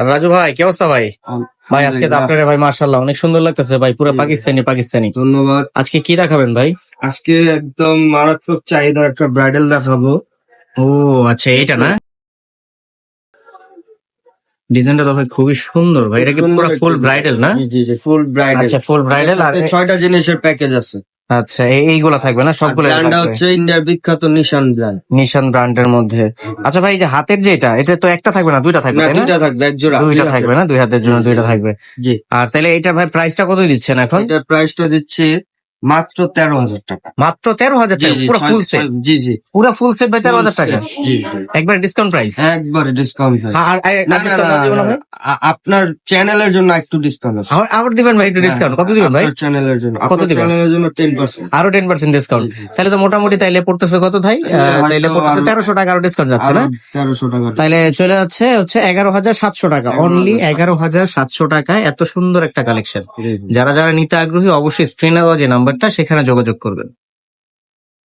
আর রাজু ভাই কি অবস্থা ভাই? ভাই আজকে তো আপনার ভাই মাশাআল্লাহ অনেক সুন্দর লাগতেছে ভাই, পুরো পাকিস্তানি পাকিস্তানি। ধন্যবাদ। আজকে কি দেখাবেন ভাই? আজকে একদম মারাত্মক চাহিদার একটা ব্রাইডাল দেখাবো। ও আচ্ছা, এইটা না? ডিজাইনটা তো ভাই খুবই সুন্দর ভাই, এটা কি পুরো ফুল ব্রাইডাল না? জি জি জি, ফুল ব্রাইডাল। আচ্ছা ফুল ব্রাইডাল। আর 6টা জিনিসের প্যাকেজ আছে। আচ্ছা এইগুলা থাকবে না সবগুলো? ব্র্যান্ডটা হচ্ছে ইন্ডিয়ার বিখ্যাত নিশান ব্র্যান্ড। নিশান ব্র্যান্ডের মধ্যে। আচ্ছা ভাই, এই যে হাতের যে এটা তো একটা থাকবে না দুইটা থাকবে না, তাই না? দুইটা থাকবে, এক জোড়া। দুইটা থাকবে না, দুই হাতের জন্য দুইটা থাকবে। জি। আর তাহলে এটা ভাই প্রাইসটা কত দিচ্ছেন এখন? এটা প্রাইসটা দিচ্ছি মাত্র 13,000 টাকা। মাত্র 13,000 জি টাকা জি, পুরো ফুল সেট? জি জি, পুরো ফুল সেট ভাই 13,000 টাকা? জি, একবার ডিসকাউন্ট প্রাইস? একবারে ডিসকাউন্ট ভাই। আর না না discount না, দিবেন না ভাই? আপনার চ্যানেলের জন্য একটু ডিসকাউন্ট আছে। আবার দিবেন ভাই একটু ডিসকাউন্ট? কত দিবেন ভাই? আপনার চ্যানেলের জন্য, কত আপনার দিবেন? চ্যানেলের জন্য 10%। আরো 10% ডিসকাউন্ট? তাহলে তো মোটামুটি তাইলে পড়তেছে কত ভাই? তাইলে পড়তেছে 1300 টাকা, আরো ডিসকাউন্ট যাচ্ছে না? 1300 টাকা। তাইলে চলে যাচ্ছে 11,700 টাকা, অনলি 11,700 টাকায় এত সুন্দর একটা কালেকশন। যারা যারা নিতে আগ্রহী অবশ্যই স্ক্রিনে দেওয়া যে নাম্বারটা সেখানে যোগাযোগ করবেন।